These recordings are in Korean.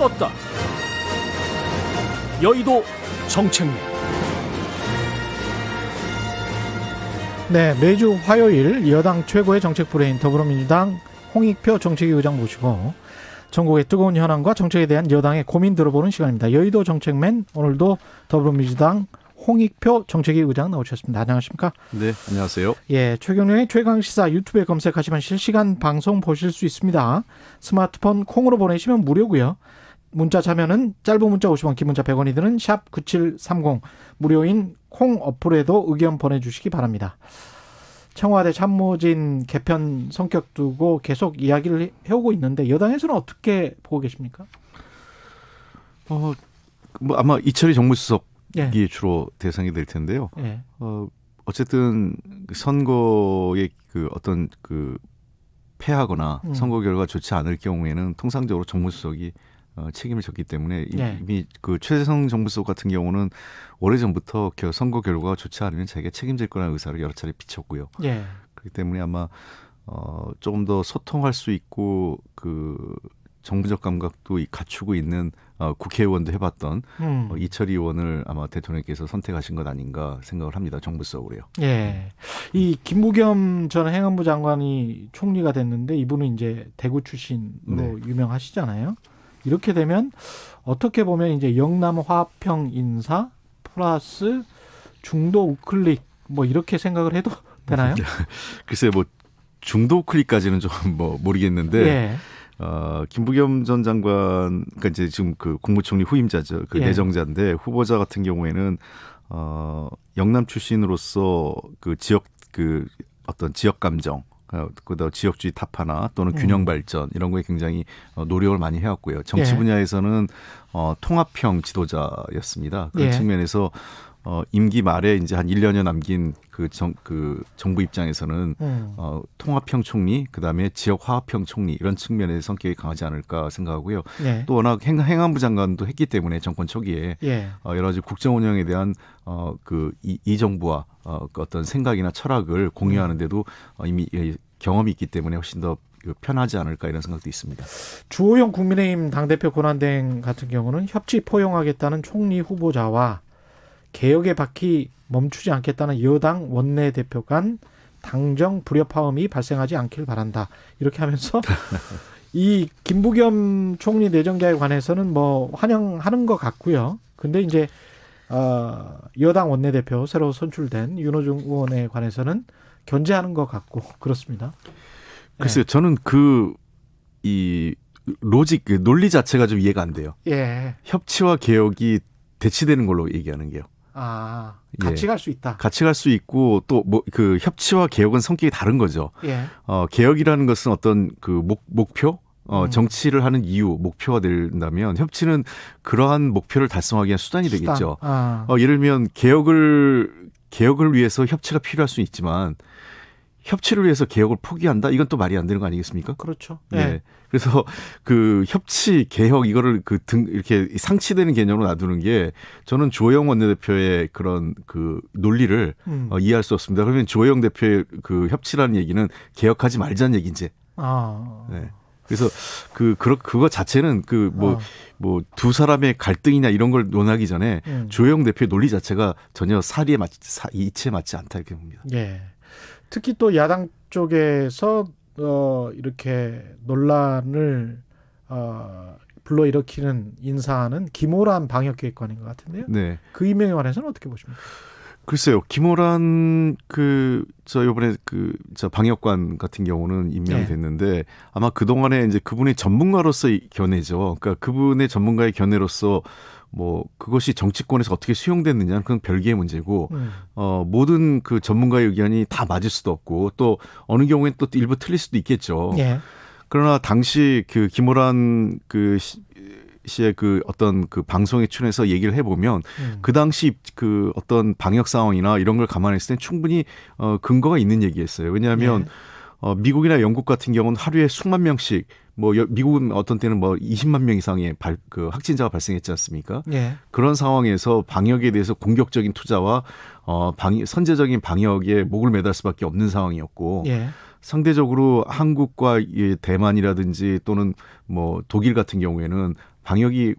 떴다. 여의도 정책맨. 네, 매주 화요일 여당 최고의 정책 브레인 더불어민주당 홍익표 정책위 의장 모시고 전국의 뜨거운 현안과 정책에 대한 여당의 고민 들어보는 시간입니다. 여의도 정책맨, 오늘도 더불어민주당 홍익표 정책위 의장 나오셨습니다. 안녕하십니까? 네, 안녕하세요. 예, 최경영의 최강시사 유튜브에 검색하시면 실시간 방송 보실 수 있습니다. 스마트폰 콩으로 보내시면 무료고요. 문자 참여는 짧은 문자 50원, 긴 문자 100원이 드는 샵 9730 무료인 콩 어플에도 의견 보내주시기 바랍니다. 청와대 참모진 개편 성격 두고 계속 이야기를 해오고 있는데 여당에서는 어떻게 보고 계십니까? 아마 이철희 정무수석이 예. 주로 대상이 될 텐데요. 예. 어쨌든 선거의 그 어떤 그 패하거나 선거 결과가 좋지 않을 경우에는 통상적으로 정무수석이 책임을 졌기 때문에 예. 이미 그 최재성 정무수석 같은 경우는 오래전부터 선거 결과가 좋지 않으면 자기가 책임질 거라는 의사를 여러 차례 비쳤고요. 예. 그렇기 때문에 아마 조금 더 소통할 수 있고 그 정부적 감각도 갖추고 있는 국회의원도 해봤던 이철희 의원을 아마 대통령께서 선택하신 것 아닌가 생각을 합니다. 정부수석으로요. 예. 이 김부겸 전 행안부 장관이 총리가 됐는데 이분은 이제 대구 출신으로 네. 유명하시잖아요. 이렇게 되면 어떻게 보면 이제 영남 화평 인사 플러스 중도 우클릭 뭐 이렇게 생각을 해도 되나요? 글쎄요, 뭐 중도 클릭까지는 좀 뭐 모르겠는데 예. 김부겸 전 장관, 그러니까 이제 지금 그 국무총리 후임자죠, 그 예. 내정자인데 후보자 같은 경우에는 영남 출신으로서 그 지역 그 어떤 지역 감정, 그다음 지역주의 타파나 또는 균형 발전 이런 거에 굉장히 노력을 많이 해왔고요. 정치 예. 분야에서는 통합형 지도자였습니다. 그런 예. 측면에서 임기 말에 이제 한 1년여 남긴 그 정부 입장에서는 통합형 총리, 그다음에 지역 화합형 총리 이런 측면의 성격이 강하지 않을까 생각하고요. 예. 또 워낙 행안부 장관도 했기 때문에 정권 초기에 예. 여러 가지 국정 운영에 대한 이 정부와 그 어떤 생각이나 철학을 공유하는데도 이미 경험이 있기 때문에 훨씬 더 편하지 않을까 이런 생각도 있습니다. 주호영 국민의힘 당대표 권한대행 같은 경우는 협치 포용하겠다는 총리 후보자와 개혁의 바퀴 멈추지 않겠다는 여당 원내대표 간 당정 불협화음이 발생하지 않길 바란다. 이렇게 하면서 이 김부겸 총리 내정자에 관해서는 뭐 환영하는 것 같고요. 근데 이제 여당 원내대표 새로 선출된 윤호중 의원에 관해서는 견제하는 것 같고 그렇습니다. 글쎄요, 저는 이 로직, 논리 자체가 좀 이해가 안 돼요. 예. 협치와 개혁이 대치되는 걸로 얘기하는 게요. 같이 예. 갈 수 있다. 같이 갈 수 있고 또 뭐 그 협치와 개혁은 성격이 다른 거죠. 예. 개혁이라는 것은 어떤 그 목표, 정치를 하는 이유, 목표가 된다면 협치는 그러한 목표를 달성하기 위한 수단이 되겠죠. 예를 들면 개혁을 위해서 협치가 필요할 수 있지만 협치를 위해서 개혁을 포기한다? 이건 또 말이 안 되는 거 아니겠습니까? 그렇죠. 네. 예. 그래서 그 협치, 개혁 이거를 이렇게 상치되는 개념으로 놔두는 게 저는 주호영 원내대표의 그런 그 논리를 이해할 수 없습니다. 그러면 주호영 대표의 그 협치라는 얘기는 개혁하지 말자는 얘기인지. 네. 그래서 그거 자체는 뭐 두 사람의 갈등이냐 이런 걸 논하기 전에 주호영 대표의 논리 자체가 전혀 이치에 맞지 않다 이렇게 봅니다. 예. 특히 또 야당 쪽에서 이렇게 논란을 불러일으키는 인사는 김호란 방역기획관인 것 같은데요. 네. 그 임명에 관해서는 어떻게 보십니까? 글쎄요, 김호란 이번에 방역관 같은 경우는 임명이 됐는데 아마 그 동안에 이제 그분의 전문가로서의 견해죠. 그러니까 그분의 전문가의 견해로서 뭐 그것이 정치권에서 어떻게 수용됐느냐는 그건 별개의 문제고 모든 그 전문가의 의견이 다 맞을 수도 없고 또 어느 경우엔 또 일부 틀릴 수도 있겠죠. 예. 그러나 당시 그 김호란 씨의 그 어떤 그 방송에 출연해서 얘기를 해보면 그 당시 그 어떤 방역 상황이나 이런 걸 감안했을 때 충분히 근거가 있는 얘기였어요. 왜냐하면 미국이나 영국 같은 경우는 하루에 수만 명씩 미국은 어떤 때는 20만 명 이상의 확진자가 발생했지 않습니까? 예. 그런 상황에서 방역에 대해서 공격적인 투자와 선제적인 방역에 목을 매달 수밖에 없는 상황이었고 예. 상대적으로 한국과 대만이라든지 또는 독일 같은 경우에는 방역이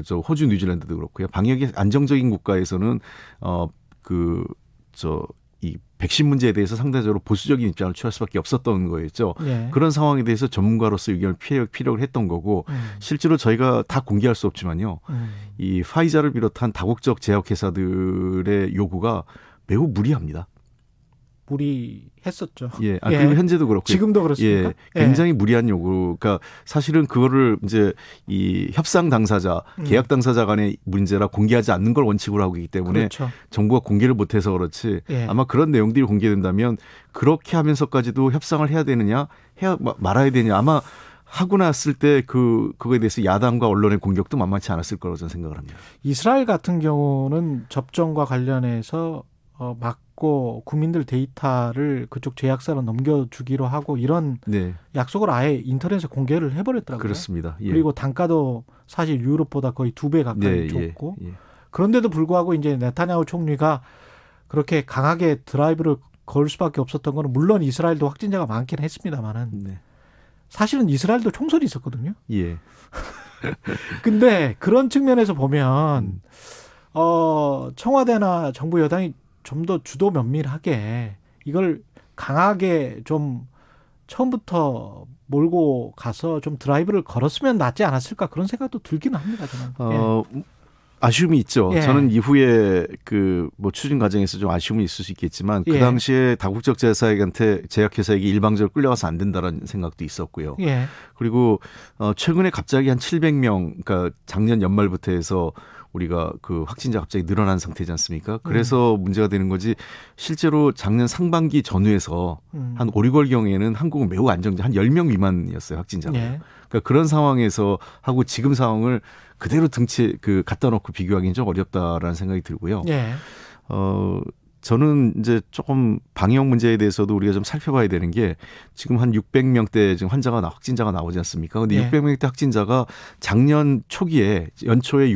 저 호주, 뉴질랜드도 그렇고요. 방역이 안정적인 국가에서는 이 백신 문제에 대해서 상대적으로 보수적인 입장을 취할 수밖에 없었던 거였죠. 예. 그런 상황에 대해서 전문가로서 의견을 필요로 했던 거고 실제로 저희가 다 공개할 수 없지만요. 이 파이자를 비롯한 다국적 제약회사들의 요구가 매우 무리합니다. 무리했었죠. 예, 그리고 현재도 그렇고 지금도 그렇습니까? 예, 굉장히 무리한 요구. 그러니까 사실은 그거를 이제 이 협상 당사자, 계약 당사자 간의 문제라 공개하지 않는 걸 원칙으로 하고 있기 때문에 그렇죠. 정부가 공개를 못해서 그렇지. 예. 아마 그런 내용들이 공개된다면 그렇게 하면서까지도 협상을 해야 되느냐, 해야 말아야 되느냐. 아마 하고 났을 때 그거에 대해서 야당과 언론의 공격도 만만치 않았을 거라고 저는 생각을 합니다. 이스라엘 같은 경우는 접종과 관련해서 막고 국민들 데이터를 그쪽 제약사로 넘겨주기로 하고 이런 네, 약속을 아예 인터넷에 공개를 해버렸더라고요. 그렇습니다. 예. 그리고 단가도 사실 유럽보다 거의 2배 가까이 줬고 예. 그런데도 불구하고 이제 네타냐후 총리가 그렇게 강하게 드라이브를 걸 수밖에 없었던 거는 물론 이스라엘도 확진자가 많긴 했습니다만은 네. 사실은 이스라엘도 총선이 있었거든요. 예. 근데 그런 측면에서 보면 청와대나 정부 여당이 좀 더 주도 면밀하게 이걸 강하게 좀 처음부터 몰고 가서 좀 드라이브를 걸었으면 낫지 않았을까 그런 생각도 들기는 합니다. 저는. 아쉬움이 있죠. 예. 저는 이후에 뭐 추진 과정에서 좀 아쉬움이 있을 수 있겠지만 그 당시에 다국적 제약회사에게 일방적으로 끌려가서 안 된다라는 생각도 있었고요. 예. 그리고 최근에 갑자기 한 700명, 그러니까 작년 연말부터 해서 우리가 그 확진자 갑자기 늘어난 상태지 않습니까? 그래서 문제가 되는 거지. 실제로 작년 상반기 전후에서 한 5, 6월 경에는 한국은 매우 안정적, 한 10명 미만이었어요, 확진자가. 예. 그러니까 그런 상황에서 하고 지금 상황을 그대로 갖다 놓고 비교하기는 좀 어렵다라는 생각이 들고요. 예. 저는 이제 조금 방역 문제에 대해서도 우리가 좀 살펴봐야 되는 게 지금 한 600명대 지금 확진자가 나오지 않습니까? 근데 예. 600명대 확진자가 작년 초기에 연초에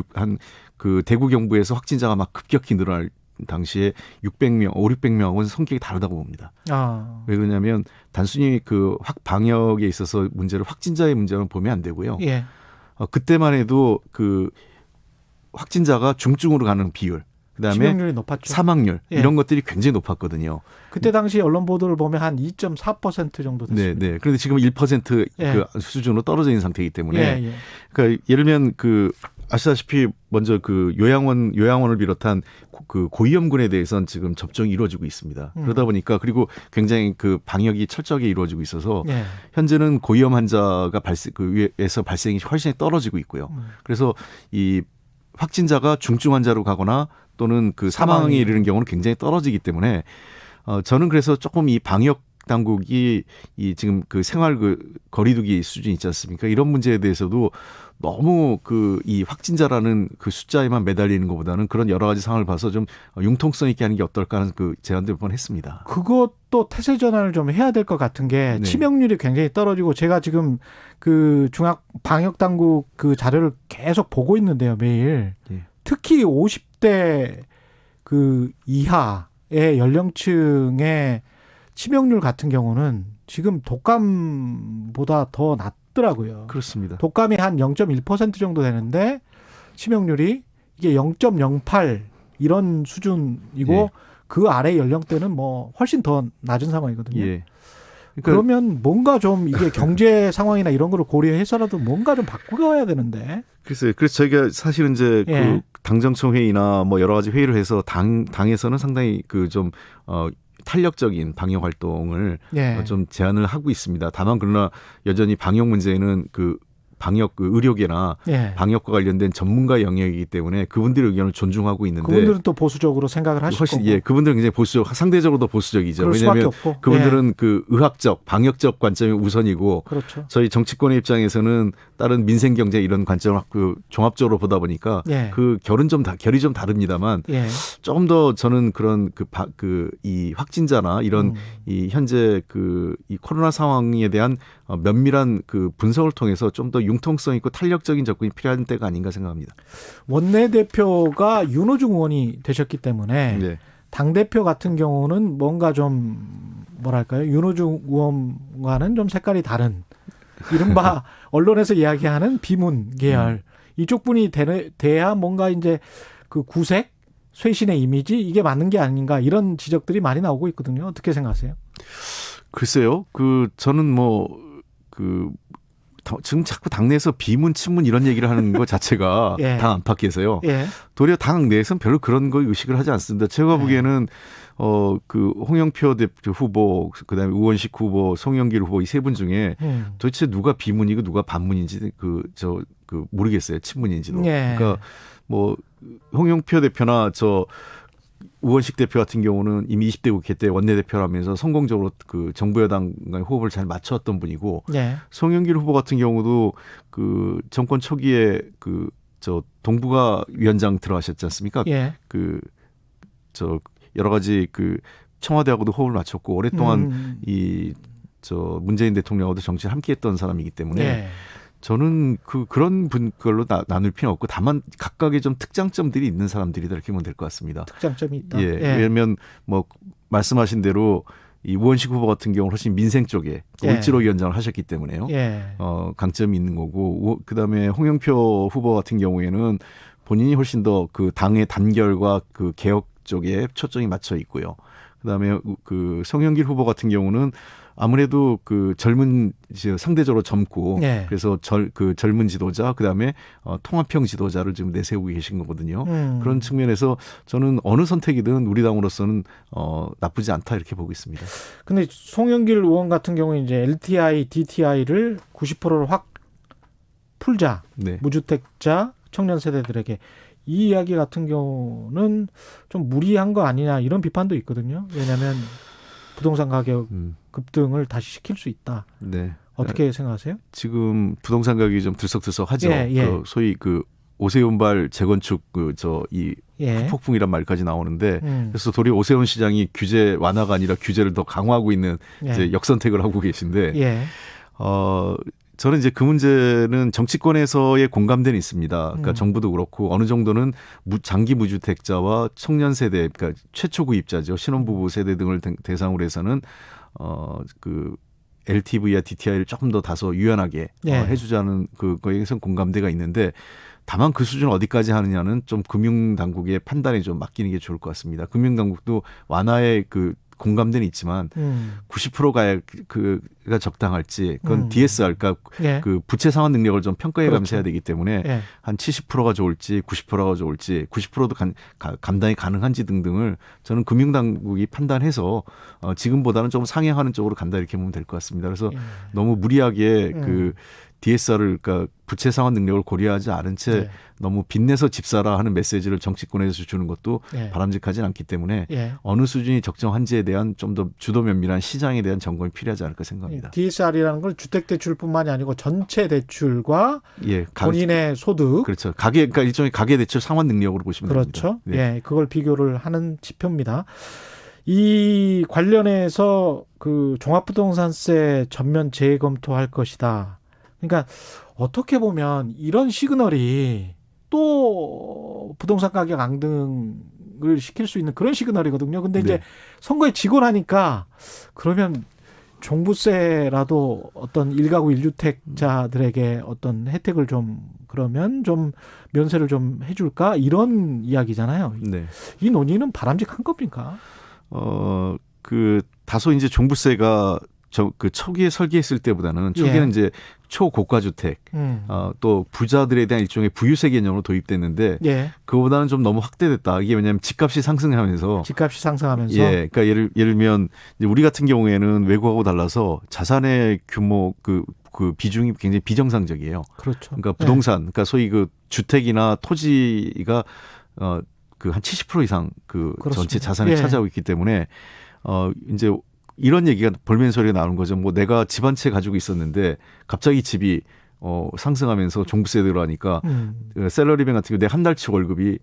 그 대구 경부에서 확진자가 막 급격히 늘어날 당시에 600명, 500~600명하고는 성격이 다르다고 봅니다. 왜 그러냐면 단순히 그 방역에 있어서 확진자의 문제만 보면 안 되고요. 예. 그때만 해도 그 확진자가 중증으로 가는 비율, 그다음에 치명률이 높았죠. 사망률 예. 이런 것들이 굉장히 높았거든요. 그때 당시 언론 보도를 보면 한 2.4% 정도 됐습니다. 네. 그런데 지금 1% 예. 그 수준으로 떨어져 있는 상태이기 때문에 예. 그러니까 예를 들면 아시다시피 먼저 요양원을 비롯한 그 고위험군에 대해서는 지금 접종이 이루어지고 있습니다. 그러다 보니까 그리고 굉장히 그 방역이 철저하게 이루어지고 있어서 예. 현재는 고위험 환자가 위에서 발생이 훨씬 떨어지고 있고요. 그래서 이 확진자가 중증 환자로 가거나 또는 그 사망에 이르는 경우는 굉장히 떨어지기 때문에 저는 그래서 조금 이 방역 당국이 이 지금 그 생활 거리두기 수준이 있지 않습니까? 이런 문제에 대해서도 너무 이 확진자라는 그 숫자에만 매달리는 것보다는 그런 여러 가지 상황을 봐서 좀 융통성 있게 하는 게 어떨까 하는 그 제안도 몇 번 했습니다. 그것도 태세 전환을 좀 해야 될 것 같은 게 네. 치명률이 굉장히 떨어지고 제가 지금 그 중앙 방역 당국 그 자료를 계속 보고 있는데요, 매일. 예. 특히 50대 그 이하의 연령층의 치명률 같은 경우는 지금 독감보다 더 낮더라고요. 그렇습니다. 독감이 한 0.1% 정도 되는데 치명률이 이게 0.08 이런 수준이고 예. 그 아래 연령대는 뭐 훨씬 더 낮은 상황이거든요. 예. 그러면 뭔가 좀 이게 경제 상황이나 이런 거를 고려해서라도 뭔가 좀 바꾸어야 되는데. 그래서 저희가 사실은 이제 예. 그 당정청 회의나 뭐 여러 가지 회의를 해서 당에서는 상당히 탄력적인 방역 활동을 예. 좀 제안을 하고 있습니다. 다만 그러나 여전히 방역 문제는 방역 의료계나 예. 방역과 관련된 전문가 영역이기 때문에 그분들의 의견을 존중하고 있는데 그분들은 또 보수적으로 생각을 하실 훨씬 거고. 그분들은 굉장히 상대적으로 더 보수적이죠. 그럴 수밖에 왜냐하면 없고. 그분들은 그 의학적, 방역적 관점이 우선이고 그렇죠. 저희 정치권의 입장에서는 다른 민생 경제 이런 관점을 종합적으로 보다 보니까 예. 그 결이 좀 다릅니다만 예. 조금 더 저는 그런 이 확진자나 이런 이 현재 이 코로나 상황에 대한 면밀한 그 분석을 통해서 좀 더 융통성 있고 탄력적인 접근이 필요한 때가 아닌가 생각합니다. 원내대표가 윤호중 의원이 되셨기 때문에 네. 당대표 같은 경우는 뭔가 좀 뭐랄까요? 윤호중 의원과는 좀 색깔이 다른 이른바 언론에서 이야기하는 비문 계열 이쪽 분이 돼야 뭔가 이제 그 구색, 쇄신의 이미지 이게 맞는 게 아닌가 이런 지적들이 많이 나오고 있거든요. 어떻게 생각하세요? 글쎄요. 저는 지금 자꾸 당내에서 비문, 친문 이런 얘기를 하는 것 자체가 예. 당 안팎에서요. 예. 도리어 당 내에서는 별로 그런 거 의식을 하지 않습니다. 제가 보기에는 홍영표 대표 후보, 그다음에 우원식 후보, 송영길 후보 이 세 분 중에 도대체 누가 비문이고 누가 반문인지 모르겠어요. 친문인지도. 예. 그러니까 홍영표 대표나 우원식 대표 같은 경우는 이미 20대 국회 때 원내대표라면서 성공적으로 그 정부 여당과의 호흡을 잘 맞췄던 분이고 예. 송영길 후보 같은 경우도 그 정권 초기에 동북아 위원장 들어가셨지 않습니까? 예. 여러 가지 청와대하고도 호흡을 맞췄고 오랫동안 문재인 대통령하고도 정치를 함께했던 사람이기 때문에 예. 저는 그런 분걸로 나눌 필요는 없고 다만 각각의 좀 특장점들이 있는 사람들이다 이렇게 보면 될 것 같습니다. 특장점이 있다. 예. 예. 왜냐하면 말씀하신 대로 이 우원식 후보 같은 경우는 훨씬 민생 쪽에 예. 올지로 위원장을 하셨기 때문에요. 예. 강점이 있는 거고 그다음에 홍영표 후보 같은 경우에는 본인이 훨씬 더 그 당의 단결과 그 개혁 쪽에 초점이 맞춰 있고요. 그다음에 송영길 후보 같은 경우는 아무래도 상대적으로 젊고 예. 그래서 젊은 지도자 그다음에 통합형 지도자를 지금 내세우고 계신 거거든요. 그런 측면에서 저는 어느 선택이든 우리 당으로서는 나쁘지 않다 이렇게 보고 있습니다. 근데 송영길 의원 같은 경우는 이제 LTI, DTI를 90%를 확 풀자. 네. 무주택자 청년 세대들에게 이 이야기 같은 경우는 좀 무리한 거 아니냐 이런 비판도 있거든요. 왜냐하면 부동산 가격 급등을 다시 시킬 수 있다. 네. 어떻게 생각하세요? 지금 부동산 가격이 좀 들썩들썩하죠. 예, 예. 소위 오세훈발 재건축 예. 후폭풍이란 말까지 나오는데 그래서 도리어 오세훈 시장이 규제 완화가 아니라 규제를 더 강화하고 있는 예. 이제 역선택을 하고 계신데 예. 저는 이제 그 문제는 정치권에서의 공감대는 있습니다. 그러니까 정부도 그렇고 어느 정도는 장기 무주택자와 청년 세대, 그러니까 최초 구입자죠. 신혼부부 세대 등을 대상으로 해서는 LTV와 DTI를 조금 더 다소 유연하게 예. 해주자는 거에서 공감대가 있는데 다만 그 수준 어디까지 하느냐는 좀 금융당국의 판단에 좀 맡기는 게 좋을 것 같습니다. 금융당국도 완화의 공감대는 있지만 90%가 적당할지 그건 DSR 그러니까 예. 부채 상환 능력을 좀 평가해가면서 그렇죠. 해야 되기 때문에 예. 한 70%가 좋을지 90%가 좋을지 90%도 감당이 가능한지 등등을 저는 금융당국이 판단해서 지금보다는 좀 상향하는 쪽으로 간다 이렇게 보면 될 것 같습니다. 그래서 예. 너무 무리하게 DSR을 그러니까 부채 상환 능력을 고려하지 않은 채 예. 너무 빚내서 집 사라 하는 메시지를 정치권에서 주는 것도 예. 바람직하진 않기 때문에 예. 어느 수준이 적정한지에 대한 좀 더 주도 면밀한 시장에 대한 점검이 필요하지 않을까 생각합니다. DSR이라는 걸 주택대출뿐만이 아니고 전체 대출과 예, 본인의 소득. 그렇죠. 그러니까 일종의 가계대출 상환 능력으로 보시면 그렇죠. 됩니다. 네. 예, 그걸 비교를 하는 지표입니다. 이 관련해서 종합부동산세 전면 재검토할 것이다. 그러니까 어떻게 보면 이런 시그널이 또 부동산 가격 앙등을 시킬 수 있는 그런 시그널이거든요. 근데 이제 네. 선거에 지고 나니까 그러면 종부세라도 어떤 1가구 1주택자들에게 어떤 혜택을 그러면 좀 면세를 좀 해줄까 이런 이야기잖아요. 네. 이 논의는 바람직한 겁니까? 다소 이제 종부세가 초기에 설계했을 때보다는 초기에는 예. 이제 초고가 주택, 또 부자들에 대한 일종의 부유세 개념으로 도입됐는데 예. 그거보다는 좀 너무 확대됐다. 이게 왜냐하면 집값이 상승하면서 집값이 상승하면서 예, 그러니까 예를 들면 이제 우리 같은 경우에는 외국하고 달라서 자산의 규모 그 비중이 굉장히 비정상적이에요. 그렇죠. 그러니까 부동산, 그러니까 소위 토지나 토지가 한 70% 이상 그렇습니다. 전체 자산을 예. 차지하고 있기 때문에 이제 이런 얘기가 볼멘 소리가 나오는 거죠. 내가 집 한 채 가지고 있었는데 갑자기 집이 상승하면서 종부세 들어가니까 샐러리맨 같은 경우 내 한 달치 월급이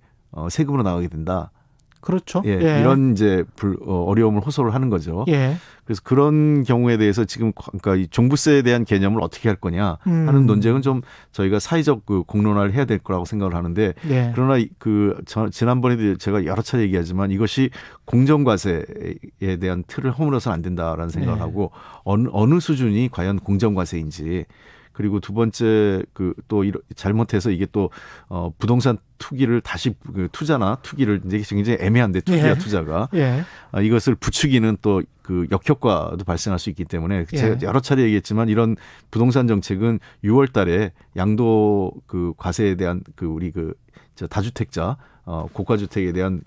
세금으로 나가게 된다. 그렇죠. 예, 예. 이런 이제 어려움을 호소를 하는 거죠. 예. 그래서 그런 경우에 대해서 지금 그러니까 이 종부세에 대한 개념을 어떻게 할 거냐 하는 논쟁은 좀 저희가 사회적 공론화를 해야 될 거라고 생각을 하는데 예. 그러나 지난번에도 제가 여러 차례 얘기하지만 이것이 공정과세에 대한 틀을 허물어서는 안 된다라는 생각을 네. 하고 어느 수준이 과연 공정과세인지 그리고 두 번째 또 잘못해서 이게 또 부동산 투기를 다시 투자나 투기를 이제 굉장히 애매한데 투기와 예. 투자가 예. 이것을 부추기는 또 그 역효과도 발생할 수 있기 때문에 예. 제가 여러 차례 얘기했지만 이런 부동산 정책은 6월 달에 양도 그 과세에 대한 우리 저 다주택자 고가주택에 대한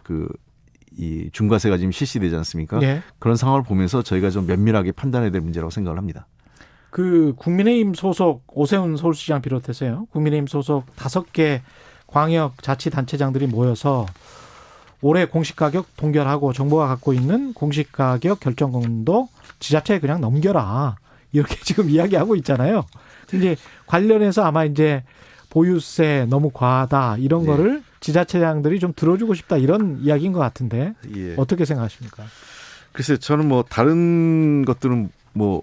이 중과세가 지금 실시되지 않습니까? 예. 그런 상황을 보면서 저희가 좀 면밀하게 판단해야 될 문제라고 생각을 합니다. 국민의힘 소속 오세훈 서울시장 비롯해서요. 국민의힘 소속 5개 광역자치단체장들이 모여서 올해 공시가격 동결하고 정부가 갖고 있는 공시가격 결정권도 지자체에 그냥 넘겨라. 이렇게 지금 이야기하고 있잖아요. 이제 관련해서 아마 이제 보유세 너무 과하다 이런 네. 거를 지자체장들이 좀 들어주고 싶다 이런 이야기인 것 같은데 예. 어떻게 생각하십니까? 글쎄요, 저는 뭐 다른 것들은 뭐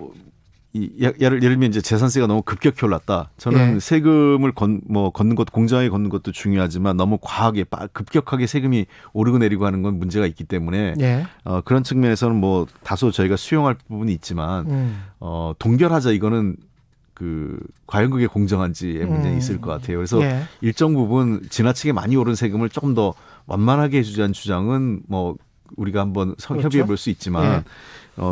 예를 들면 이제 재산세가 너무 급격히 올랐다. 저는 예. 세금을 걷는 것, 공정하게 걷는 것도 중요하지만 너무 과하게 급격하게 세금이 오르고 내리고 하는 건 문제가 있기 때문에 예. 그런 측면에서는 뭐 다소 저희가 수용할 부분이 있지만 동결하자 이거는 과연 그게 공정한지의 문제는 있을 것 같아요. 그래서 예. 일정 부분 지나치게 많이 오른 세금을 조금 더 완만하게 해주자는 주장은 뭐 우리가 한번 그렇죠. 협의해 볼 수 있지만 예.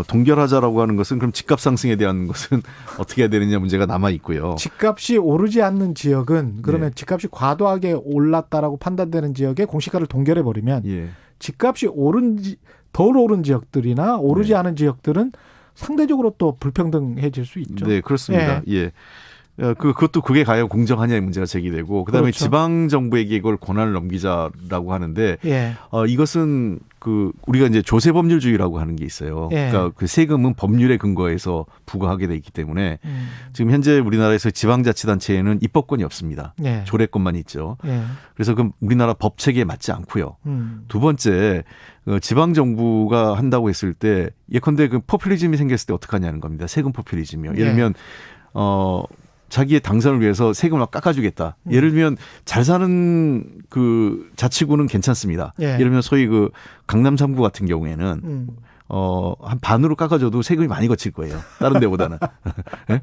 동결하자라고 하는 것은 그럼 집값 상승에 대한 것은 어떻게 해야 되느냐 문제가 남아 있고요. 집값이 오르지 않는 지역은 그러면 네. 집값이 과도하게 올랐다라고 판단되는 지역에 공시가를 동결해 버리면 예. 집값이 덜 오른 지역들이나 오르지 네. 않은 지역들은 상대적으로 또 불평등해질 수 있죠. 네, 그렇습니다. 예. 그게 과연 공정하냐의 문제가 제기되고 그다음에 그렇죠. 지방 정부에게 이걸 권한을 넘기자라고 하는데 예. 이것은 우리가 이제 조세 법률주의라고 하는 게 있어요. 예. 그러니까 그 세금은 법률에 근거해서 부과하게 돼 있기 때문에 지금 현재 우리나라에서 지방자치단체에는 입법권이 없습니다. 예. 조례권만 있죠. 예. 그래서 그럼 우리나라 법 체계에 맞지 않고요. 두 번째, 지방 정부가 한다고 했을 때 예컨대 포퓰리즘이 생겼을 때 어떻게 하냐는 겁니다. 세금 포퓰리즘이요. 예를 들면 자기의 당선을 위해서 세금을 막 깎아주겠다. 예를 들면 잘 사는 자치구는 괜찮습니다. 예. 예를 들면 소위 강남 3구 같은 경우에는 한 반으로 깎아줘도 세금이 많이 거칠 거예요. 다른 데보다는. 예?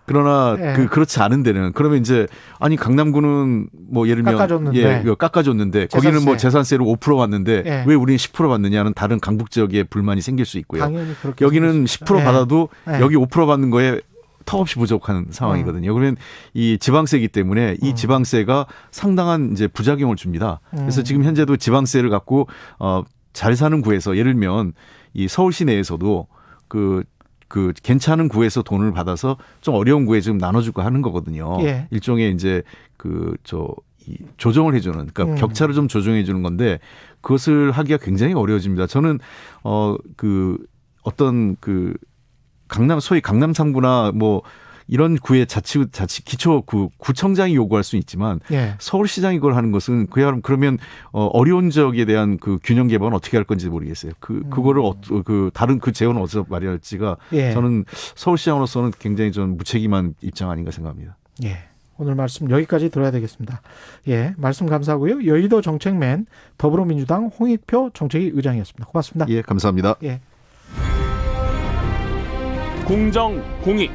그러나 예. 그렇지 않은 데는 그러면 이제 강남구는 뭐 예를 들면 깎아줬는데. 깎아줬는데 거기는 뭐 재산세를 5% 받는데 예. 왜 우리는 10% 받느냐는 다른 강북 지역에 불만이 생길 수 있고요. 당연히 그렇게 여기는 생길 수 10% 있죠. 받아도 예. 여기 5% 받는 거에 턱없이 부족한 상황이거든요. 그러면 이 지방세이기 때문에 이 지방세가 상당한 이제 부작용을 줍니다. 그래서 지금 현재도 지방세를 갖고 잘 사는 구에서 예를 들면 이 서울시 내에서도 괜찮은 구에서 돈을 받아서 좀 어려운 구에 좀 나눠주고 하는 거거든요. 예. 일종의 이제 조정을 해주는, 그러니까 격차를 좀 조정해주는 건데 그것을 하기가 굉장히 어려워집니다. 저는 소위 강남 3구나 뭐 이런 구의 기초 구청장이 요구할 수는 있지만 예. 서울시장이 그걸 하는 것은 그러면 어려운 지역에 대한 균형 개방은 어떻게 할 건지 모르겠어요. 그거를 다른 재원을 어디서 마련할지가 예. 저는 서울시장으로서는 굉장히 좀 무책임한 입장 아닌가 생각합니다. 예. 오늘 말씀 여기까지 들어야 되겠습니다. 예, 말씀 감사하고요. 여의도 정책맨 더불어민주당 홍익표 정책위 의장이었습니다. 고맙습니다. 예, 감사합니다. 예. 공정, 공익,